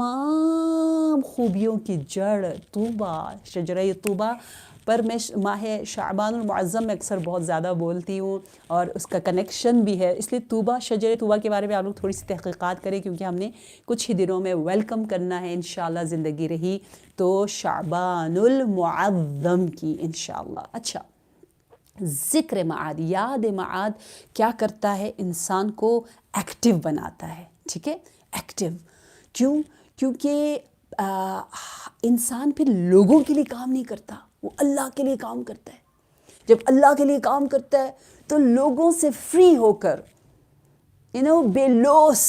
تمام خوبیوں کی جڑ طوبہ، شجرہ طوبہ پر میں ماہ شعبان المعظم میں اکثر بہت زیادہ بولتی ہوں اور اس کا کنیکشن بھی ہے، اس لیے طوبہ، شجرہ طوبہ کے بارے میں آپ لوگ تھوڑی سی تحقیقات کریں، کیونکہ ہم نے کچھ ہی دنوں میں ویلکم کرنا ہے انشاءاللہ، زندگی رہی تو شعبان المعظم کی انشاءاللہ۔ اچھا، ذکر معاد، یاد معاد کیا کرتا ہے؟ انسان کو ایکٹیو بناتا ہے، ٹھیک ہے، ایکٹیو۔ کیوں؟ کیونکہ انسان پھر لوگوں کے لیے کام نہیں کرتا، وہ اللہ کے لیے کام کرتا ہے۔ جب اللہ کے لیے کام کرتا ہے تو لوگوں سے فری ہو کر بے لوس،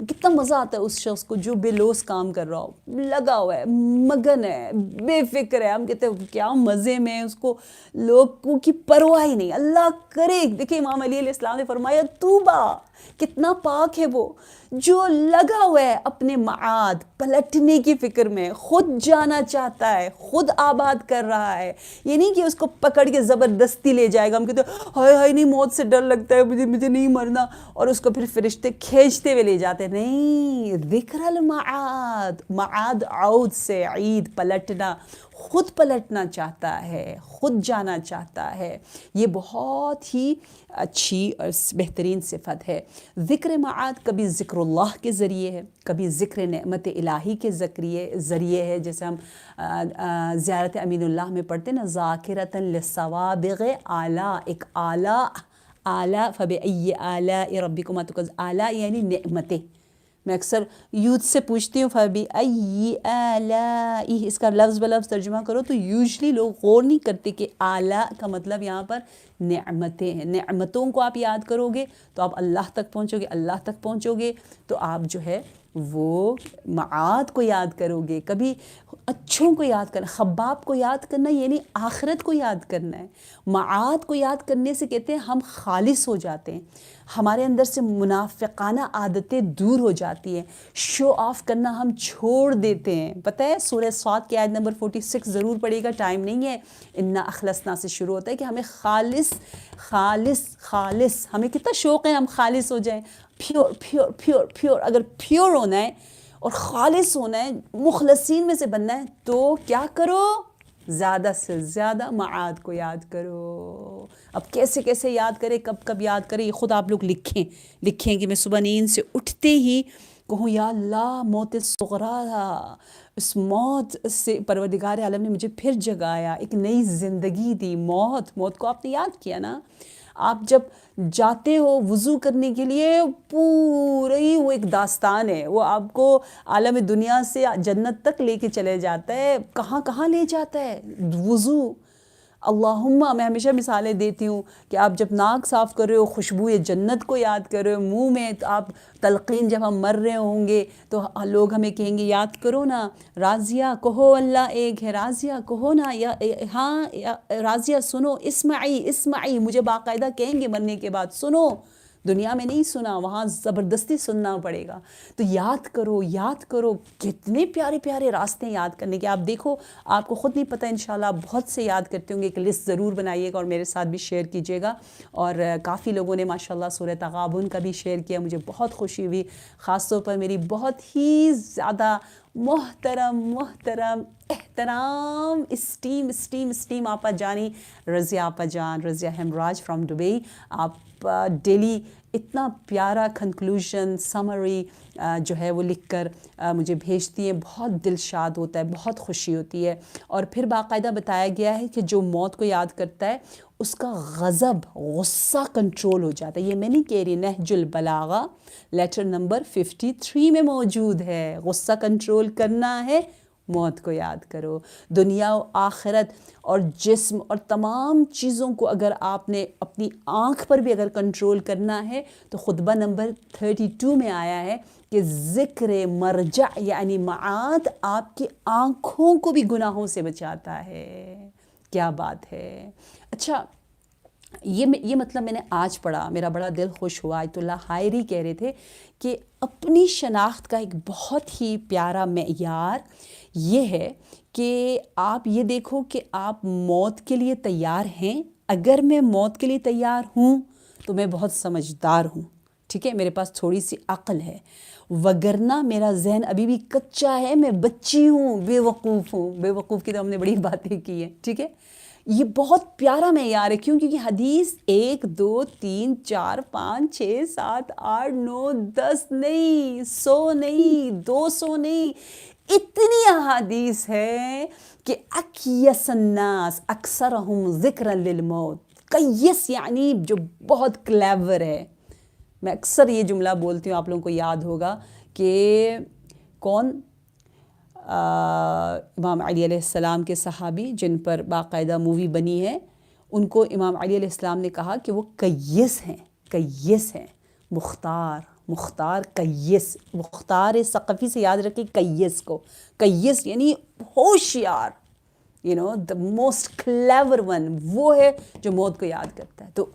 کتنا مزہ آتا ہے اس شخص کو جو بے لوس کام کر رہا ہو، لگا ہوا ہے، مگن ہے، بے فکر ہے۔ ہم کہتے ہیں کیا مزے میں، اس کو لوگوں کی پرواہ ہی نہیں، اللہ کرے۔ دیکھیں امام علی علیہ السلام نے فرمایا طوبہ، کتنا پاک ہے وہ جو لگا ہوا ہے اپنے معاد پلٹنے کی فکر میں، خود جانا چاہتا ہے، خود آباد کر رہا ہے۔ یہ نہیں کہ اس کو پکڑ کے زبردستی لے جائے گا، ہم کہتے ہیں ہائے ہائے نہیں، موت سے ڈر لگتا ہے، مجھے نہیں مرنا، اور اس کو پھر فرشتے کھینچتے ہوئے لے جاتے ہیں۔ نہیں، ذکر المعاد، معاد عود سے عید، پلٹنا، خود پلٹنا چاہتا ہے، خود جانا چاہتا ہے۔ یہ بہت ہی اچھی اور بہترین صفت ہے۔ ذکر معاد کبھی ذکر اللہ کے ذریعے ہے، کبھی ذکر نعمت الہی کے ذریعے ہے، جیسے ہم زیارت امین اللہ میں پڑھتے ہیں نا، ذاکرۃ للصوابغ آلاء، ایک آلاء فبأي آلاء ربكما تكذبان، آلاء یعنی نعمتیں۔ میں اکثر یوتھ سے پوچھتی ہوں فبأي آلاء، اس کا لفظ بلفظ ترجمہ کرو تو یوزلی لوگ غور نہیں کرتے کہ آلاء کا مطلب یہاں پر نعمتیں ہیں۔ نعمتوں کو آپ یاد کرو گے تو آپ اللہ تک پہنچو گے، اللہ تک پہنچو گے تو آپ جو ہے وہ معاد کو یاد کرو گے۔ کبھی اچھوں کو یاد کرنا، خباب کو یاد کرنا یعنی آخرت کو یاد کرنا ہے۔ معاد کو یاد کرنے سے کہتے ہیں ہم خالص ہو جاتے ہیں، ہمارے اندر سے منافقانہ عادتیں دور ہو جاتی ہیں، شو آف کرنا ہم چھوڑ دیتے ہیں۔ پتہ ہے سورہ صاد کی آیت نمبر 46 ضرور پڑھے گا، ٹائم نہیں ہے، انا اخلصنا سے شروع ہوتا ہے کہ ہمیں خالص خالص خالص، ہمیں کتنا شوق ہے ہم خالص ہو جائیں، پیور پیور پیور پیور۔ اگر پیور ہونا ہے اور خالص ہونا ہے، مخلصین میں سے بننا ہے تو کیا کرو؟ زیادہ سے زیادہ معاد کو یاد کرو۔ اب کیسے کیسے یاد کریں، کب کب یاد کریں، یہ خود آپ لوگ لکھیں کہ میں صبح نیند سے اٹھتے ہی کہوں یا اللہ موت صغریٰ، اس موت سے پروردگار عالم نے مجھے پھر جگایا، ایک نئی زندگی دی۔ موت کو آپ نے یاد کیا نا، آپ جب جاتے ہو وضو کرنے کے لیے پوری وہ ایک داستان ہے، وہ آپ کو عالم دنیا سے جنت تک لے کے چلے جاتا ہے۔ کہاں کہاں لے جاتا ہے وضو؟ اللہم، میں ہمیشہ مثالیں دیتی ہوں کہ آپ جب ناک صاف کر رہے ہو خوشبو جنت کو یاد کر رہے ہو، منہ میں آپ تلقین جب ہم مر رہے ہوں گے تو لوگ ہمیں کہیں گے یاد کرو نا راضیہ، کہو اللہ ایک ہے، راضیہ کہو نا، یا ہاں راضیہ سنو، اسمعی، مجھے باقاعدہ کہیں گے مرنے کے بعد سنو، دنیا میں نہیں سنا، وہاں زبردستی سننا پڑے گا۔ تو یاد کرو، کتنے پیارے پیارے راستے یاد کرنے کے۔ آپ دیکھو، آپ کو خود نہیں پتہ، انشاءاللہ آپ بہت سے یاد کرتے ہوں گے، ایک لسٹ ضرور بنائیے گا اور میرے ساتھ بھی شیئر کیجیے گا۔ اور کافی لوگوں نے ماشاءاللہ سورہ تغابن کا بھی شیئر کیا، مجھے بہت خوشی ہوئی، خاص طور پر میری بہت ہی زیادہ محترم اسٹیم آپا جانی رضیہ آپا جان، رضیہ ہمراج فرام دبئی، آپ ڈیلی اتنا پیارا کنکلوژن سمری جو ہے وہ لکھ کر مجھے بھیجتی ہیں، بہت دل شاد ہوتا ہے، بہت خوشی ہوتی ہے۔ اور پھر باقاعدہ بتایا گیا ہے کہ جو موت کو یاد کرتا ہے اس کا غصہ کنٹرول ہو جاتا ہے۔ یہ میں نہیں کہہ رہی، نہج البلاغہ لیٹر نمبر 53 میں موجود ہے، غصہ کنٹرول کرنا ہے، موت کو یاد کرو۔ دنیا و آخرت اور جسم اور تمام چیزوں کو اگر آپ نے اپنی آنکھ پر بھی اگر کنٹرول کرنا ہے تو خطبہ نمبر 32 میں آیا ہے کہ ذکر مرجع یعنی معاد آپ کی آنکھوں کو بھی گناہوں سے بچاتا ہے۔ کیا بات ہے! اچھا، یہ مطلب میں نے آج پڑھا، میرا بڑا دل خوش ہوا۔ آیت اللہ حائری کہہ رہے تھے کہ اپنی شناخت کا ایک بہت ہی پیارا معیار یہ ہے کہ آپ یہ دیکھو کہ آپ موت کے لیے تیار ہیں۔ اگر میں موت کے لیے تیار ہوں تو میں بہت سمجھدار ہوں، ٹھیک ہے، میرے پاس تھوڑی سی عقل ہے، وگرنہ میرا ذہن ابھی بھی کچا ہے، میں بچی ہوں، بے وقوف ہوں. بے وقوف کی تو ہم نے بڑی باتیں کی ہیں. ٹھیک ہے، یہ بہت پیارا معیار ہے. کیوں؟ کیونکہ حدیث 1 2 3 4 5 6 7 8 9 10 نہیں، 100 نہیں، 200 نہیں، اتنی احادیث ہے کہ اکیس الناس اکثرہم ذکرا للموت. کیس یعنی جو بہت کلیور ہے. میں اکثر یہ جملہ بولتی ہوں، آپ لوگوں کو یاد ہوگا کہ کون، امام علی علیہ السلام کے صحابی جن پر باقاعدہ مووی بنی ہے، ان کو امام علی علیہ السلام نے کہا کہ وہ کیس ہیں. کیس ہیں. مختار کیس. مختار ثقفی سے یاد رکھیں کیس کو. کیس یعنی ہوشیار، the most clever one، وہ ہے جو موت کو یاد کرتا ہے. تو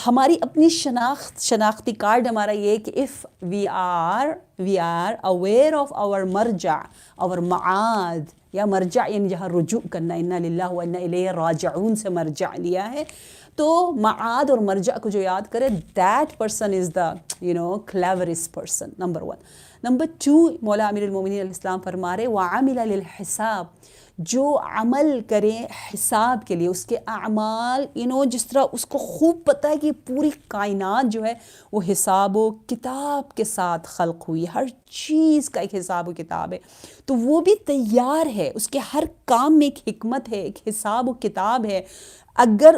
ہماری اپنی شناختی کارڈ ہمارا یہ ہے کہ if we are aware of our مرجع، our معاد، یا مرجع یعنی جہاں رجوع کرنا، انا للہ و انا الیہ راجعون سے مرجع لیا ہے، تو معاد اور مرجع کو جو یاد کرے، that person is the cleverest person. Number 1. Number 2، مولا امیر المومنین علیہ السلام فرما رہے وَعَمِلَ لِلْحِسَاب، جو عمل کریں حساب کے لیے، اس کے اعمال جس طرح اس کو خوب پتہ ہے کہ پوری کائنات جو ہے وہ حساب و کتاب کے ساتھ خلق ہوئی، ہر چیز کا ایک حساب و کتاب ہے، تو وہ بھی تیار ہے، اس کے ہر کام میں ایک حکمت ہے، ایک حساب و کتاب ہے. اگر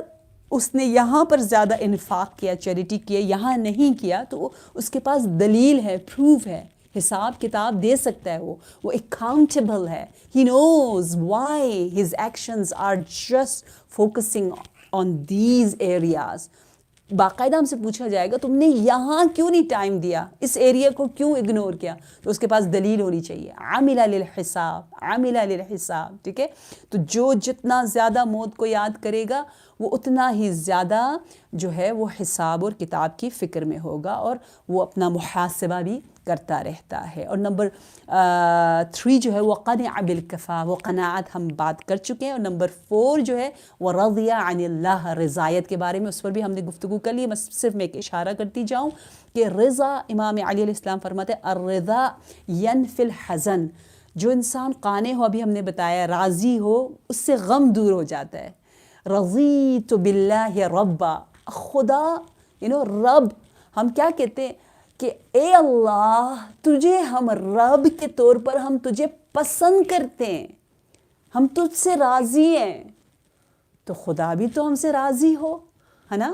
اس نے یہاں پر زیادہ انفاق کیا، چیریٹی کیا، یہاں نہیں کیا، تو اس کے پاس دلیل ہے، پروف ہے، حساب کتاب دے سکتا ہے. وہ اکاؤنٹیبل ہے. He knows why his actions are just focusing on these areas. باقاعدہ ہم سے پوچھا جائے گا تم نے یہاں کیوں نہیں ٹائم دیا، اس ایریا کو کیوں اگنور کیا، تو اس کے پاس دلیل ہونی چاہیے. عامل للحساب. ٹھیک ہے، تو جو جتنا زیادہ موت کو یاد کرے گا وہ اتنا ہی زیادہ جو ہے وہ حساب اور کتاب کی فکر میں ہوگا، اور وہ اپنا محاسبہ بھی کرتا رہتا ہے. اور نمبر 3 جو ہے وہ قنع بالکفا، وہ قناعت ہم بات کر چکے ہیں. اور نمبر 4 جو ہے وہ رضی عن اللہ، رضایت کے بارے میں اس پر بھی ہم نے گفتگو کر لی. بس صرف میں ایک اشارہ کرتی جاؤں کہ رضا، امام علی علیہ السلام فرماتے ہیں الرضا ینفی الحزن. جو انسان قانع ہو، ابھی ہم نے بتایا راضی ہو، اس سے غم دور ہو جاتا ہے. رضیت باللہ ربا، خدا رب، ہم کیا کہتے ہیں کہ اے اللہ تجھے ہم رب کے طور پر ہم تجھے پسند کرتے ہیں، ہم تجھ سے راضی ہیں، تو خدا بھی تو ہم سے راضی ہو، ہے نا.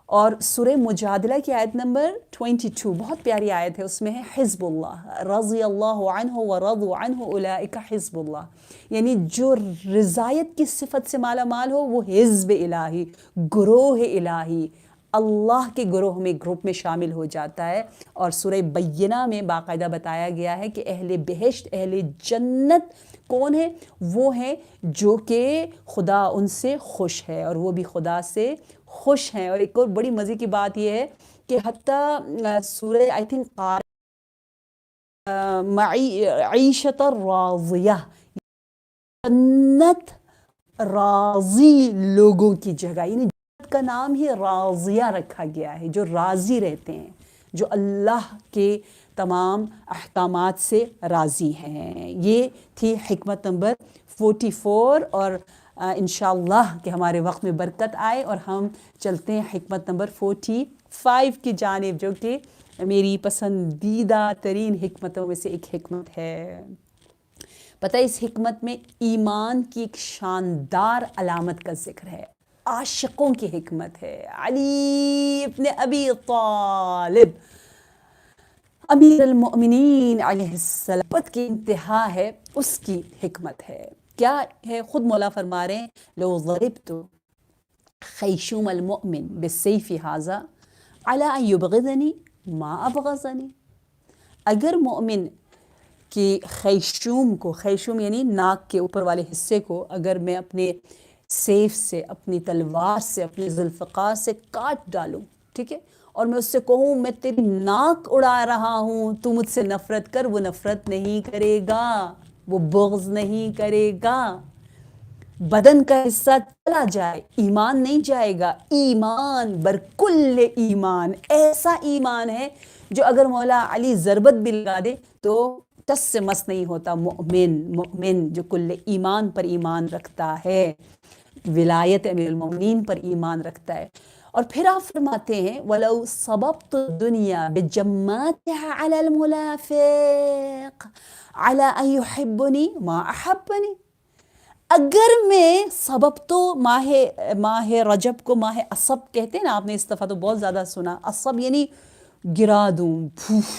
اور سورہ مجادلہ کی آیت نمبر 22 بہت پیاری آیت ہے، اس میں ہے حزب اللہ رضی اللہ عنہ ورضوا عنہ اولئک حزب اللہ، یعنی جو رضایت کی صفت سے مالا مال ہو وہ حزب الہی، گروہ الہی، اللہ کے گروہ میں، گروپ میں شامل ہو جاتا ہے. اور سورہ بینہ میں باقاعدہ بتایا گیا ہے کہ اہل بہشت، اہل جنت کون ہے؟ وہ ہیں جو کہ خدا ان سے خوش ہے اور وہ بھی خدا سے خوش ہیں. اور ایک اور بڑی مزے کی بات یہ ہے کہ حتیٰ سورہ آئی تھنک معیشت راضیہ، جنت راضی لوگوں کی جگہ، یعنی جنت کا نام ہی راضیہ رکھا گیا ہے، جو راضی رہتے ہیں، جو اللہ کے تمام احکامات سے راضی ہیں. یہ تھی حکمت نمبر 44. اور انشاءاللہ کہ ہمارے وقت میں برکت آئے اور ہم چلتے ہیں حکمت نمبر 45 کی جانب، جو کہ میری پسندیدہ ترین حکمتوں میں سے ایک حکمت ہے. پتہ ہے اس حکمت میں ایمان کی ایک شاندار علامت کا ذکر ہے، عاشقوں کی حکمت ہے. علی ابن ابی طالب امیر المؤمنین علیہ السلام کی انتہا ہے، اس کی حکمت ہے. کیا ہے؟ خود مولا فرما رہے ہیں لو ضربت خیشوم المؤمن بالسیف ھذا علی ان یبغضنی ما ابغضنی. اگر مومن کی خیشوم کو، خیشوم یعنی ناک کے اوپر والے حصے کو، اگر میں اپنے سیف سے، اپنی تلوار سے، اپنے ذوالفقار سے کاٹ ڈالوں، ٹھیک ہے، اور میں اس سے کہوں میں تیری ناک اڑا رہا ہوں، تو مجھ سے نفرت کر، وہ نفرت نہیں کرے گا، وہ بغض نہیں کرے گا. بدن کا حصہ چلا جائے ایمان نہیں جائے گا. ایمان برکل ایمان، ایسا ایمان ہے جو اگر مولا علی ضربت بھی لگا دے تو ٹس سے مس نہیں ہوتا. مومن جو کل ایمان پر ایمان رکھتا ہے، ولایت امیر المومنین پر ایمان رکھتا ہے. اور پھر آپ فرماتے ہیں وَلَوْ صَبَبْتُ الدُّنْيَا بِجَمَّاتِهَا عَلَى الْمُنَافِقِ عَلَى أَن يُحِبُّنِي مَا أَحَبَّنِي. اگر میں سبب تو ماہ رجب کو ماہ عصب کہتے ہیں نا، آپ نے اس دفعہ تو بہت زیادہ سنا. عصب یعنی گرا دوں،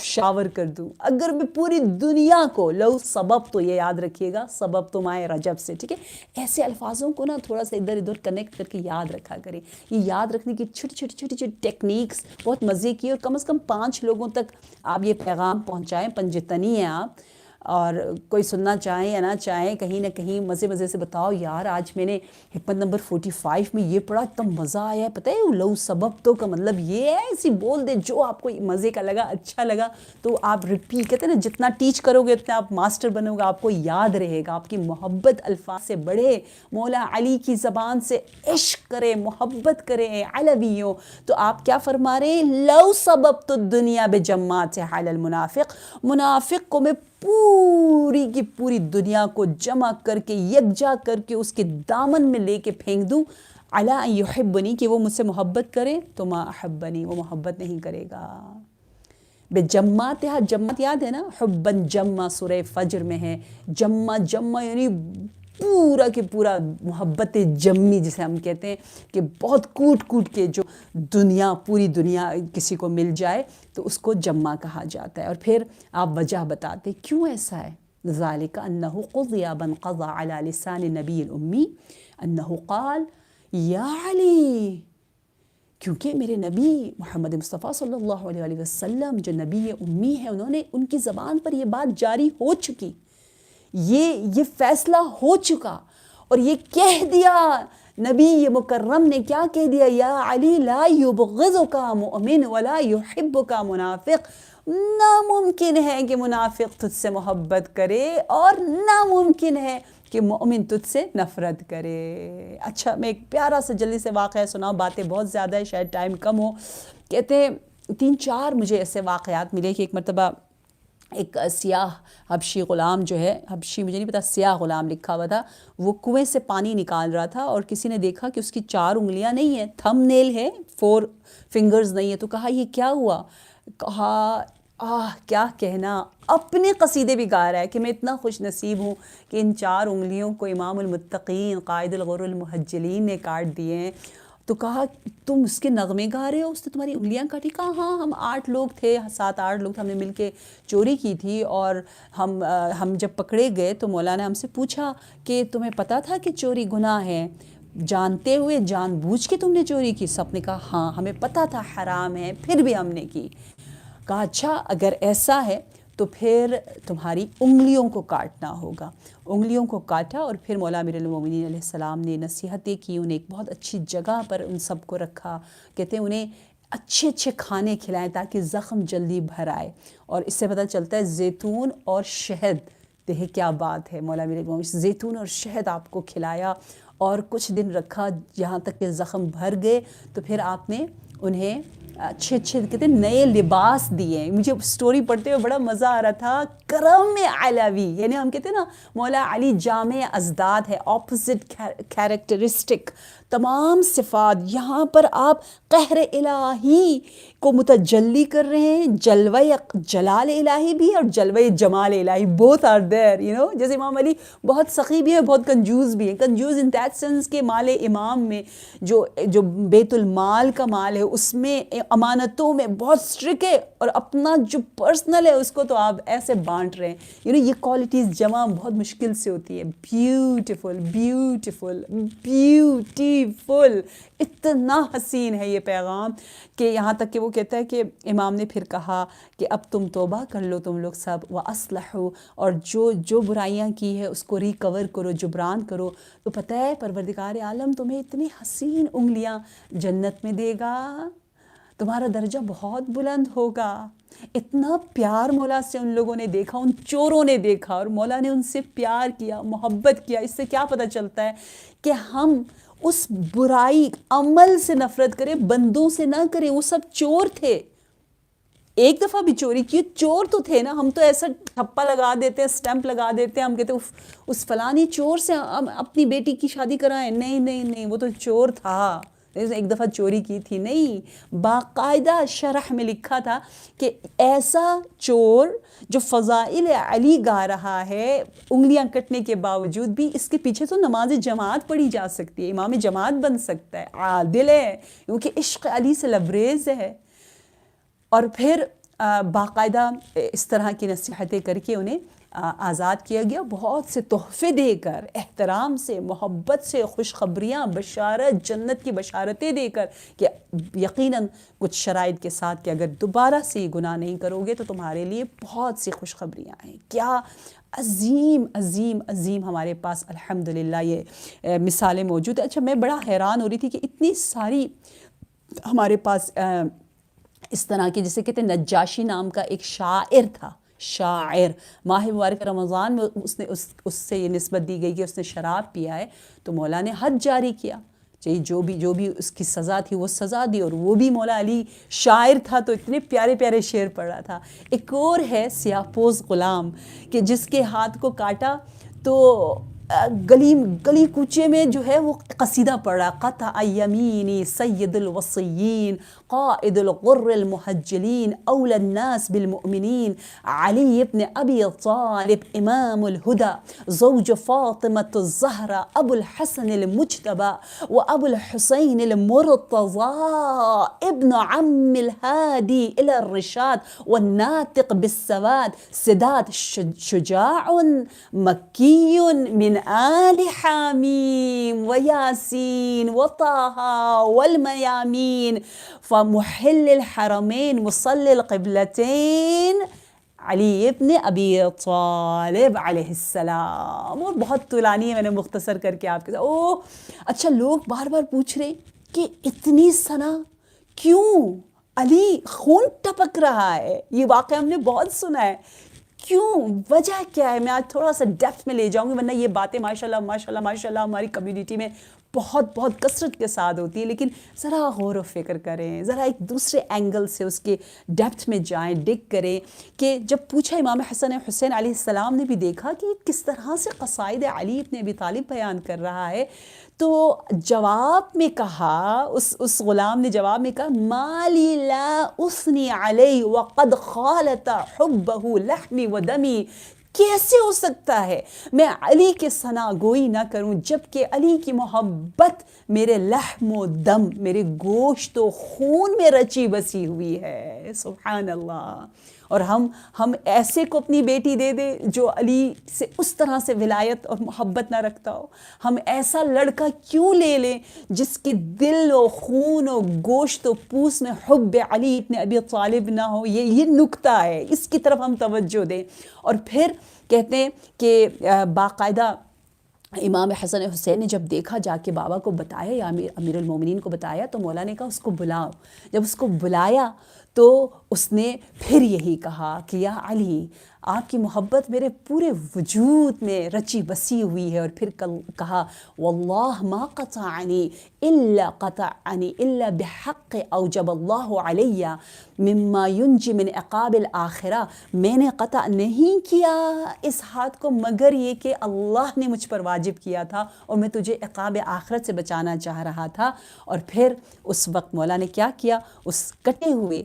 شاور کر دوں. اگر میں پوری دنیا کو، لو سبب تو یہ یاد رکھیے گا، سبب تو ماہ رجب سے، ٹھیک ہے. ایسے الفاظوں کو نا تھوڑا سا ادھر ادھر کنیکٹ کر کے یاد رکھا کریں. یہ یاد رکھنے کی چھوٹی چھوٹی ٹیکنیکس بہت مزے کی، اور کم از کم 5 لوگوں تک آپ یہ پیغام پہنچائیں. پنجتنی ہیں آپ، اور کوئی سننا چاہیں یا نہ چاہیں، کہیں نہ کہیں مزے سے بتاؤ یار آج میں نے حکمت نمبر 45 میں یہ پڑھا، اتنا مزہ آیا ہے. پتہ ہے لو سبب تو کا مطلب یہ ہے، ایسی بول دے جو آپ کو مزے کا لگا، اچھا لگا تو آپ ریپیٹ. کہتے ہیں نا جتنا ٹیچ کرو گے اتنا آپ ماسٹر بنو گے، آپ کو یاد رہے گا. آپ کی محبت الفاظ سے بڑھے، مولا علی کی زبان سے عشق کرے، محبت کرے علویوں. تو آپ کیا فرما رہے ہیں؟ لو سبب تو دنیا بجماعت حال المنافق، منافق کو میں پوری کی پوری دنیا کو جمع کر کے یکجا کر کے اس کے دامن میں لے کے پھینک دوں. علی ان یحبنی، کہ وہ مجھ سے محبت کرے، تو ما احبنی، وہ محبت نہیں کرے گا. بجماعت، جماعت یاد ہے نا، حبن جمع سورہ فجر میں ہے. جمع یعنی پورا کے پورا محبت جمی جسے ہم کہتے ہیں، کہ بہت کوٹ کے جو دنیا، پوری دنیا کسی کو مل جائے تو اس کو جمع کہا جاتا ہے. اور پھر آپ وجہ بتاتے کیوں ایسا ہے. ذالک انہ قضی من قضى علی لسان نبی الامی انہ قال یا علی، کیونکہ میرے نبی محمد مصطفیٰ صلی اللہ علیہ وسلم جو نبی امی ہیں، انہوں نے، ان کی زبان پر یہ بات جاری ہو چکی، یہ فیصلہ ہو چکا، اور یہ کہہ دیا نبی یہ مکرم نے. کیا کہہ دیا؟ یا علی لا یبغضک مؤمن ولا یحبک منافق. ناممکن ہے کہ منافق تجھ سے محبت کرے، اور ناممکن ہے کہ مومن تجھ سے نفرت کرے. اچھا میں ایک پیارا سا جلدی سے واقعہ سناؤں، باتیں بہت زیادہ ہے، شاید ٹائم کم ہو. کہتے ہیں 3-4 مجھے ایسے واقعات ملے کہ ایک مرتبہ ایک سیاہ حبشی غلام جو ہے، حبشی مجھے نہیں پتا، سیاہ غلام لکھا ہوا تھا، وہ کنویں سے پانی نکال رہا تھا، اور کسی نے دیکھا کہ اس کی 4 انگلیاں نہیں ہیں، تھم نیل ہے، 4 فنگرز نہیں ہے. تو کہا یہ کیا ہوا؟ کہا کیا کہنا، اپنے قصیدے بھی گا رہا ہے کہ میں اتنا خوش نصیب ہوں کہ ان 4 انگلیوں کو امام المتقین قائد الغر المحجلین نے کاٹ دیے ہیں. تو کہا تم اس کے نغمے گا رہے ہو، اس نے تمہاری انگلیاں کاٹی؟ کہا ہاں، ہم 8 لوگ تھے، 7-8 لوگ تھے، ہم نے مل کے چوری کی تھی، اور ہم جب پکڑے گئے تو مولا نے ہم سے پوچھا کہ تمہیں پتہ تھا کہ چوری گناہ ہے، جانتے ہوئے جان بوجھ کے تم نے چوری کی؟ سب نے کہا ہاں ہمیں پتہ تھا حرام ہے، پھر بھی ہم نے کی. کہا اچھا اگر ایسا ہے تو پھر تمہاری انگلیوں کو کاٹنا ہوگا. انگلیوں کو کاٹا، اور پھر مولا امیر المومنین علیہ السلام نے نصیحتیں کی، انہیں ایک بہت اچھی جگہ پر ان سب کو رکھا. کہتے ہیں انہیں اچھے کھانے کھلائیں تاکہ زخم جلدی بھر آئے. اور اس سے پتہ چلتا ہے زیتون اور شہد، دیکھیں کیا بات ہے، مولا امیر المومنین زیتون اور شہد آپ کو کھلایا، اور کچھ دن رکھا یہاں تک کہ زخم بھر گئے. تو پھر آپ نے انہیں اچھے کہتے ہیں نئے لباس دیے. مجھے سٹوری پڑھتے ہوئے بڑا مزہ آ رہا تھا. کرم علوی، یعنی ہم کہتے ہیں نا مولا علی جامع ازداد ہے، اپوزٹ کیریکٹرسٹک، تمام صفات. یہاں پر آپ قہر الہی کو متجلی کر رہے ہیں، جلوہ جلال الہی بھی اور جلوہ جمال الہی، both are there, you know. جیسے امام علی بہت سخی بھی ہے، بہت کنجوس بھی ہے. کنجوس ان دیٹ سینس کہ مال امام میں جو بیت المال کا مال ہے اس میں امانتوں میں بہت اسٹرک ہے، اور اپنا جو پرسنل ہے اس کو تو آپ ایسے بانٹ رہے ہیں. یہ کوالٹیز جمع بہت مشکل سے ہوتی ہے. بیوٹیفل بیوٹیفل بیوٹیفل، اتنا حسین ہے یہ پیغام کہ یہاں تک کہ وہ کہتا ہے کہ امام نے پھر کہا کہ اب تم توبہ کر لو تم لوگ سب، وَأَصْلَحُوا، اور جو برائیاں کی ہے اس کو ریکور کرو، جبران کرو. تو پتہ ہے پروردگار عالم تمہیں اتنی حسین انگلیاں جنت میں دے گا. تمہارا درجہ بہت بلند ہوگا. اتنا پیار مولا سے ان لوگوں نے دیکھا, ان چوروں نے دیکھا, اور مولا نے ان سے پیار کیا, محبت کیا. اس سے کیا پتہ چلتا ہے کہ ہم اس برائی عمل سے نفرت کریں, بندوں سے نہ کریں. وہ سب چور تھے, ایک دفعہ بھی چوری کی, چور تو تھے نا. ہم تو ایسا ٹھپا لگا دیتے ہیں, اسٹیمپ لگا دیتے ہیں, ہم کہتے ہیں اس فلانی چور سے ہم اپنی بیٹی کی شادی کرائیں. نہیں نہیں نہیں, وہ تو چور تھا, ایک دفعہ چوری کی تھی. نہیں, باقاعدہ شرح میں لکھا تھا کہ ایسا چور جو فضائل علی گا رہا ہے انگلیاں کٹنے کے باوجود بھی, اس کے پیچھے تو نماز جماعت پڑھی جا سکتی ہے, امام جماعت بن سکتا ہے, عادل ہے, کیونکہ عشق علی سے لبریز ہے. اور پھر باقاعدہ اس طرح کی نصیحتیں کر کے انہیں آزاد کیا گیا, بہت سے تحفے دے کر, احترام سے, محبت سے, خوشخبریاں, بشارت, جنت کی بشارتیں دے کر, کہ یقیناً کچھ شرائط کے ساتھ کہ اگر دوبارہ سے یہ گناہ نہیں کرو گے تو تمہارے لیے بہت سی خوشخبریاں ہیں. کیا عظیم عظیم عظیم ہمارے پاس الحمدللہ یہ مثالیں موجود ہیں. اچھا, میں بڑا حیران ہو رہی تھی کہ اتنی ساری ہمارے پاس اس طرح کی, جسے کہتے ہیں نجاشی نام کا ایک شاعر تھا, شاعر. ماہ مبارک رمضان میں اس سے یہ نسبت دی گئی کہ اس نے شراب پیا ہے, تو مولا نے حد جاری کیا. چاہیے جو بھی اس کی سزا تھی وہ سزا دی, اور وہ بھی مولا علی شاعر تھا تو اتنے پیارے پیارے شعر پڑھ رہا تھا. ایک اور ہے سیاہ پوش غلام, کہ جس کے ہاتھ کو کاٹا تو گلی کوچے میں جو ہے وہ قصیدہ پڑھ رہا, قطع یمینی سید الوصیین قائد الغر المحجلین اولی الناس بالمؤمنین علی ابن ابی طالب امام الہدى زوج فاطمة الزہرا ابو الحسن المجتبى و ابو الحسین المرتضى ابن عم الہادی الى الرشاد والناطق بالسواد سداد شجاع مکی من آل حامیم و یاسین و طه والمیامین فمحل الحرمین مصلی القبلتین علی ابن ابی طالب علیہ السلام. اور بہت طولانی ہے, میں نے مختصر کر کے آپ کے ساتھ. اچھا, لوگ بار بار پوچھ رہے کہ اتنی ثنا کیوں, علی خون ٹپک رہا ہے, یہ واقعہ ہم نے بہت سنا ہے, کیوں, وجہ کیا ہے؟ میں آج تھوڑا سا ڈیپتھ میں لے جاؤں گی, ورنہ یہ باتیں ماشاءاللہ ماشاءاللہ ماشاءاللہ ہماری کمیونٹی میں بہت کثرت کے ساتھ ہوتی ہے. لیکن ذرا غور و فکر کریں, ذرا ایک دوسرے اینگل سے اس کے ڈیپتھ میں جائیں, ڈگ کریں کہ جب پوچھا امام حسن حسین علیہ السلام نے بھی دیکھا کہ کس طرح سے قصائد علی ابن ابی طالب بیان کر رہا ہے, تو جواب میں کہا, اس غلام نے جواب میں کہا, مالی لا اثنی علی وقد خالط حبہ لحمی و دمی. کیسے ہو سکتا ہے میں علی کے ثنا گوئی نہ کروں جبکہ علی کی محبت میرے لحم و دم, میرے گوشت و خون میں رچی بسی ہوئی ہے. سبحان اللہ. اور ہم ایسے کو اپنی بیٹی دے دے جو علی سے اس طرح سے ولایت اور محبت نہ رکھتا ہو. ہم ایسا لڑکا کیوں لے لیں جس کے دل و خون و گوشت و پوس میں حب علی ابن ابی طالب نہ ہو. یہ نکتہ ہے, اس کی طرف ہم توجہ دیں. اور پھر کہتے ہیں کہ باقاعدہ امام حسن حسین نے جب دیکھا, جا کے بابا کو بتایا یا امیر المومنین کو بتایا, تو مولا نے کہا اس کو بلاؤ. جب اس کو بلایا تو اس نے پھر یہی کہا کہ یا علی, آپ کی محبت میرے پورے وجود میں رچی بسی ہوئی ہے. اور پھر کہا واللہ ما قطعنی الا بحق اوجب اللہ علی مما ینجی من عقاب الآخرہ. میں نے قطع نہیں کیا اس ہاتھ کو مگر یہ کہ اللہ نے مجھ پر واجب کیا تھا اور میں تجھے عقاب آخرت سے بچانا چاہ رہا تھا. اور پھر اس وقت مولا نے کیا کیا, اس کٹے ہوئے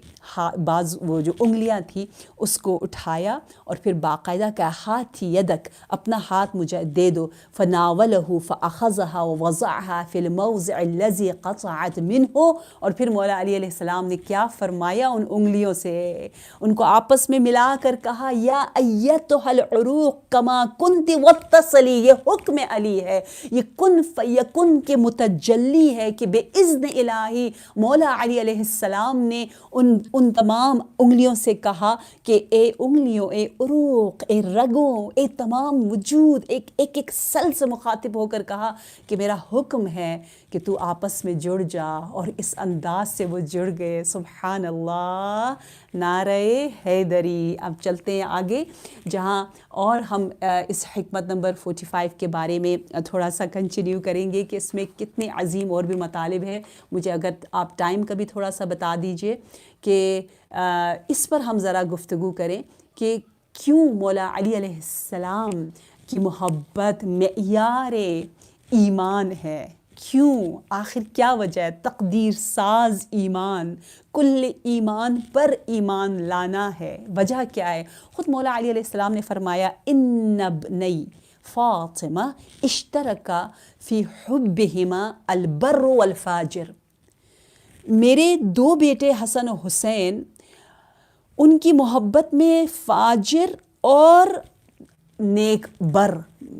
بعض وہ جو انگلیاں تھی اس کو اٹھایا اور پھر باقاعدہ کا ہاتھ یدک, اپنا ہاتھ مجھے دے دو. فناولہ فاخذها ووضعها في الموضع الذي قطعت منه. اور پھر مولا علی علیہ السلام نے کیا فرمایا, ان انگلیوں سے ان کو آپس میں ملا کر کہا یا ایتها العروق کما کنت واتصلی. یہ حکم علی ہے, یہ کن فیکن کے متجلی ہے کہ بے اذن الہی مولا علی علیہ السلام نے ان تمام انگلیوں سے کہا کہ اے انگلیوں, اے عروق، رگوں، تمام وجود، ایک سل سے مخاطب ہو کر کہا کہ میرا حکم ہے کہ تو آپس میں جڑ جا، اور اس انداز سے وہ جڑ گئے. سبحان اللہ، نعرہ حیدری. اب چلتے ہیں آگے، جہاں اور ہم اس حکمت نمبر 45 کے بارے میں تھوڑا سا کنٹینیو کریں گے کہ اس میں کتنے عظیم اور بھی مطالب ہیں. مجھے اگر آپ ٹائم کا بھی تھوڑا سا بتا دیجئے کہ اس پر ہم ذرا گفتگو کریں کہ کیوں مولا علی علیہ السلام کی محبت معیار ایمان ہے. کیوں؟ آخر کیا وجہ ہے؟ تقدیر ساز ایمان، کل ایمان پر ایمان لانا ہے. وجہ کیا ہے؟ خود مولا علی علیہ السلام نے فرمایا ان ابنی فاطمہ اشترکا فی حبہما البر والفاجر. میرے دو بیٹے حسن و حسین، ان کی محبت میں فاجر اور نیک، بر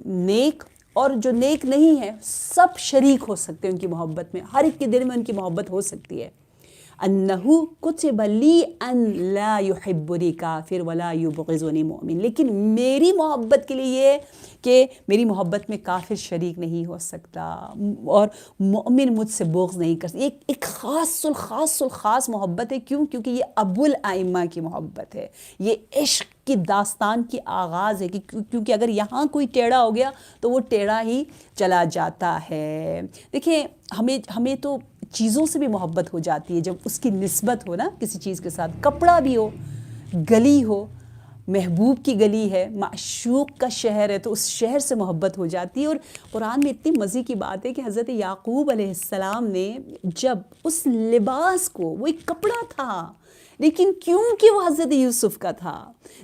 نیک اور جو نیک نہیں ہے، سب شریک ہو سکتے ہیں ان کی محبت میں. ہر ایک کے دل میں ان کی محبت ہو سکتی ہے. انہو کتب لی ان لا یحبنی کافر ولا یبغضنی مومن. لیکن میری محبت کے لیے یہ کہ میری محبت میں کافر شریک نہیں ہو سکتا اور مومن مجھ سے بغض نہیں کر سکتا. ایک خاص محبت ہے. کیوں؟ کیونکہ یہ ابو الائمہ کی محبت ہے. یہ عشق کی داستان کی آغاز ہے. کیونکہ اگر یہاں کوئی ٹیڑھا ہو گیا تو وہ ٹیڑھا ہی چلا جاتا ہے. دیکھیں، ہمیں تو چیزوں سے بھی محبت ہو جاتی ہے جب اس کی نسبت ہو نا کسی چیز کے ساتھ. کپڑا بھی ہو، گلی ہو، محبوب کی گلی ہے، معشوق کا شہر ہے، تو اس شہر سے محبت ہو جاتی ہے. اور قرآن میں اتنی مزے کی بات ہے کہ حضرت یعقوب علیہ السلام نے جب اس لباس کو، وہ ایک کپڑا تھا لیکن کیونکہ وہ حضرت یوسف کا تھا.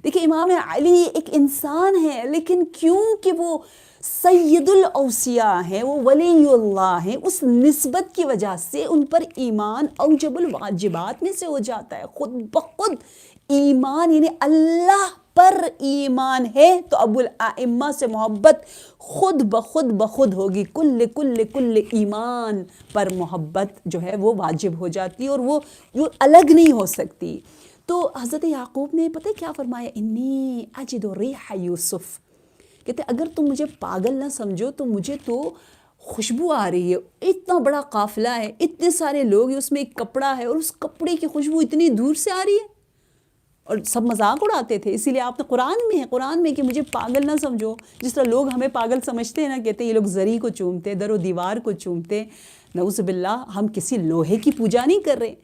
دیکھیں، امام علی ایک انسان ہے لیکن کیونکہ وہ سید الاوصیاء ہیں، وہ ولی اللہ ہیں، اس نسبت کی وجہ سے ان پر ایمان اوجب الواجبات میں سے ہو جاتا ہے. خود بخود ایمان، یعنی اللہ پر ایمان ہے تو ابو الائمہ سے محبت خود بخود ہوگی. کل ایمان پر محبت جو ہے وہ واجب ہو جاتی ہے اور وہ الگ نہیں ہو سکتی. تو حضرت یعقوب نے پتہ کیا فرمایا؟ انی اجد ریح یوسف. کہتے اگر تم مجھے پاگل نہ سمجھو تو مجھے تو خوشبو آ رہی ہے. اتنا بڑا قافلہ ہے، اتنے سارے لوگ ہیں، اس میں ایک کپڑا ہے اور اس کپڑے کی خوشبو اتنی دور سے آ رہی ہے. اور سب مذاق اڑاتے تھے. اسی لیے آپ نے قرآن میں کہ مجھے پاگل نہ سمجھو. جس طرح لوگ ہمیں پاگل سمجھتے ہیں نا، کہتے ہیں یہ لوگ زری کو چومتے، در و دیوار کو چومتے. نعوذ باللہ، ہم کسی لوہے کی پوجا نہیں کر رہے،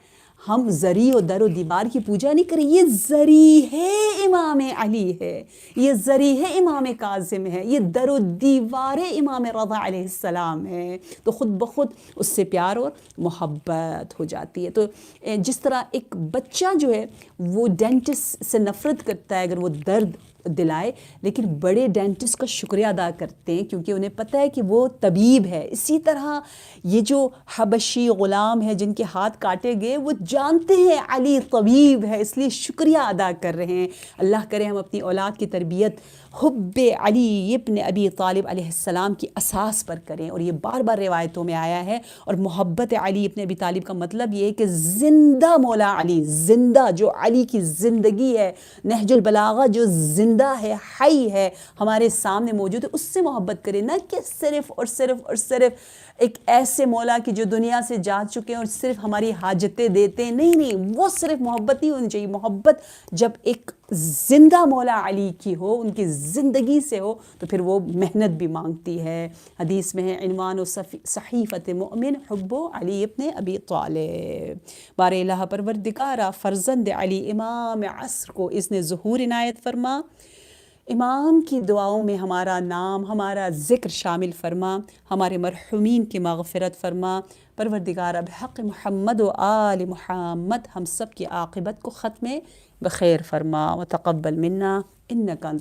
ہم زری و در و دیوار کی پوجا نہیں کریں. یہ زری ہے امام علی ہے، یہ زری ہے امام کاظم ہے، یہ در و دیوار امام رضا علیہ السلام ہے. تو خود بخود اس سے پیار اور محبت ہو جاتی ہے. تو جس طرح ایک بچہ جو ہے وہ ڈینٹسٹ سے نفرت کرتا ہے اگر وہ درد دلائے، لیکن بڑے ڈینٹسٹ کا شکریہ ادا کرتے ہیں کیونکہ انہیں پتہ ہے کہ وہ طبیب ہے. اسی طرح یہ جو حبشی غلام ہے جن کے ہاتھ کاٹے گئے، وہ جانتے ہیں علی طبیب ہے، اس لیے شکریہ ادا کر رہے ہیں. اللہ کرے ہم اپنی اولاد کی تربیت حب علی ابن ابی طالب علیہ السلام کی اساس پر کریں. اور یہ بار بار روایتوں میں آیا ہے. اور محبت علی ابن ابی طالب کا مطلب یہ ہے کہ زندہ مولا علی، زندہ جو علی کی زندگی ہے، نہج البلاغہ جو زندہ ہے، حی ہے، ہمارے سامنے موجود ہے، اس سے محبت کریں. نہ کہ صرف ایک ایسے مولا کی جو دنیا سے جا چکے ہیں اور صرف ہماری حاجتیں دیتے ہیں. نہیں، وہ صرف محبت نہیں ہونی چاہیے. محبت جب ایک زندہ مولا علی کی ہو، ان کی زندگی سے ہو، تو پھر وہ محنت بھی مانگتی ہے. حدیث میں ہے عنوان و صحیفت مومن حب علی ابن ابی طالب. بار الہ پروردگارا فرزند علی امام عصر کو اذن ظہور عنایت فرما. امام کی دعاؤں میں ہمارا نام، ہمارا ذکر شامل فرما. ہمارے مرحومین کی مغفرت فرما. پروردگارہ بحق محمد و آل محمد ہم سب کی عاقبت کو ختم بخیر فرما. وتقبل منا انک